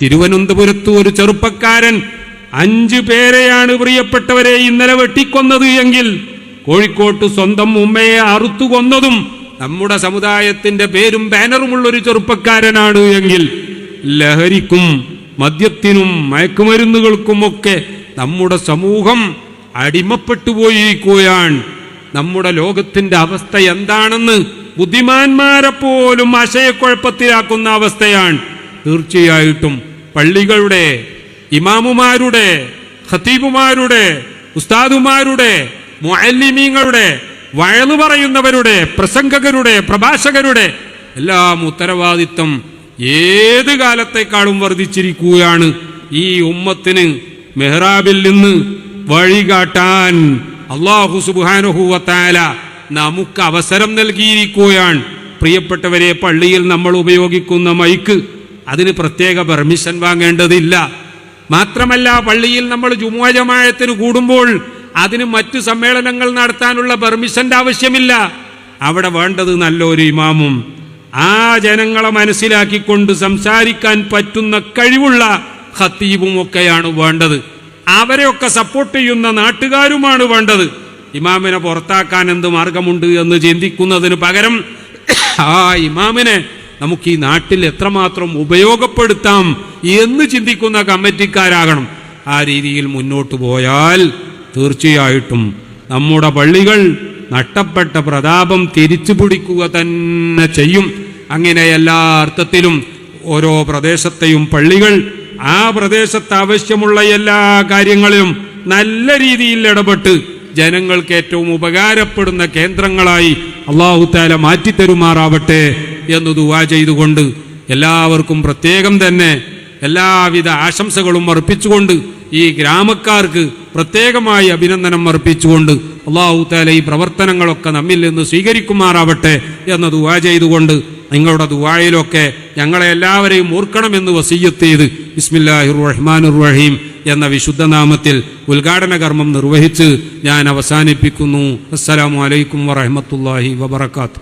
തിരുവനന്തപുരത്ത് ഒരു ചെറുപ്പക്കാരൻ 5 പേരെയാണ് പ്രിയപ്പെട്ടവരെ ഇന്നലെ വെട്ടിക്കൊന്നത് എങ്കിൽ, കോഴിക്കോട്ട് സ്വന്തം ഉമ്മയെ അറുത്തു കൊന്നതും നമ്മുടെ സമുദായത്തിന്റെ പേരും ബാനറുമുള്ളൊരു ചെറുപ്പക്കാരനാണ് എങ്കിൽ, ലഹരിക്കും മദ്യത്തിനും മയക്കുമരുന്നുകൾക്കുമൊക്കെ നമ്മുടെ സമൂഹം അടിമപ്പെട്ടുപോയിരിക്കുകയാണ്. നമ്മുടെ ലോകത്തിന്റെ അവസ്ഥ എന്താണെന്ന് ബുദ്ധിമാന്മാരെ പോലും ആശയക്കുഴപ്പത്തിലാക്കുന്ന അവസ്ഥയാണ്. തീർച്ചയായിട്ടും പള്ളികളുടെ ഇമാമുമാരുടെ, ഖതീബുമാരുടെ, ഉസ്താദുമാരുടെ, മുഅല്ലിമീങ്ങളുടെ, വഅള് പറയുന്നവരുടെ, പ്രസംഗകരുടെ, പ്രഭാഷകരുടെ എല്ലാം ഉത്തരവാദിത്തം ഏത് കാലത്തെക്കാളും വർദ്ധിച്ചിരിക്കുകയാണ്. ഈ ഉമ്മത്തിന് മെഹ്റാബിൽ നിന്ന് വഴികാട്ടാൻ അല്ലാഹു സുബ്ഹാനഹു വ തആല നമുക്ക് അവസരം നൽകിയിരിക്കുകയാണ്. പ്രിയപ്പെട്ടവരെ, പള്ളിയിൽ നമ്മൾ ഉപയോഗിക്കുന്ന മൈക്ക് അതിന് പ്രത്യേക പെർമിഷൻ വാങ്ങേണ്ടതില്ല. മാത്രമല്ല, പള്ളിയിൽ നമ്മൾ ജുമുഅ ജമാഅത്തിന് കൂടുമ്പോൾ അതിന് മറ്റു സമ്മേളനങ്ങൾ നടത്താനുള്ള പെർമിഷന്റെ ആവശ്യമില്ല. അവിടെ വേണ്ടത് നല്ലൊരു ഇമാമും ആ ജനങ്ങളെ മനസ്സിലാക്കിക്കൊണ്ട് സംസാരിക്കാൻ പറ്റുന്ന കഴിവുള്ള ഖതീബും ഒക്കെയാണ് വേണ്ടത്. അവരെയൊക്കെ സപ്പോർട്ട് ചെയ്യുന്ന നാട്ടുകാരുമാണ് വേണ്ടത്. ഇമാമിനെ പുറത്താക്കാൻ എന്ത് മാർഗമുണ്ട് എന്ന് ചിന്തിക്കുന്നതിന് പകരം ആ ഇമാമിനെ നമുക്ക് ഈ നാട്ടിൽ എത്രമാത്രം ഉപയോഗപ്പെടുത്താം എന്ന് ചിന്തിക്കുന്ന കമ്മിറ്റിക്കാരാകണം. ആ രീതിയിൽ മുന്നോട്ട് പോയാൽ തീർച്ചയായിട്ടും നമ്മുടെ പള്ളികൾ നഷ്ടപ്പെട്ട പ്രതാപം തിരിച്ചു പിടിക്കുക തന്നെ ചെയ്യും. അങ്ങനെ എല്ലാ അർത്ഥത്തിലും ഓരോ പ്രദേശത്തെയും പള്ളികൾ ആ പ്രദേശത്ത് ആവശ്യമുള്ള എല്ലാ കാര്യങ്ങളിലും നല്ല രീതിയിൽ ഇടപെട്ട് ജനങ്ങൾക്ക് ഏറ്റവും ഉപകാരപ്പെടുന്ന കേന്ദ്രങ്ങളായി അല്ലാഹു തആല മാറ്റിത്തരുമാറാവട്ടെ എന്ന് ദുആ ചെയ്തുകൊണ്ട് എല്ലാവർക്കും പ്രത്യേകം തന്നെ എല്ലാവിധ ആശംസകളും അർപ്പിച്ചുകൊണ്ട് ഈ ഗ്രാമക്കാർക്ക് പ്രത്യേകമായി അഭിനന്ദനം അർപ്പിച്ചുകൊണ്ട് അല്ലാഹു തആല ഈ പ്രവർത്തനങ്ങളൊക്കെ നമ്മിൽ നിന്ന് സ്വീകരിക്കുമാറാവട്ടെ എന്ന് ദുആ ചെയ്തുകൊണ്ട് നിങ്ങളുടെ ദുആയിലൊക്കെ ഞങ്ങളെ എല്ലാവരെയും ഓർക്കണമെന്ന് വസിയ്യത്ത് ചെയ്ത് ബിസ്മില്ലാഹിർ റഹ്മാനിർ റഹീം എന്ന വിശുദ്ധ നാമത്തിൽ ഉദ്ഘാടന കർമ്മം നിർവഹിച്ച് ഞാൻ അവസാനിപ്പിക്കുന്നു. അസ്സലാമു അലൈക്കും വറഹ്മത്തുള്ളാഹി വബറകാതുഹു.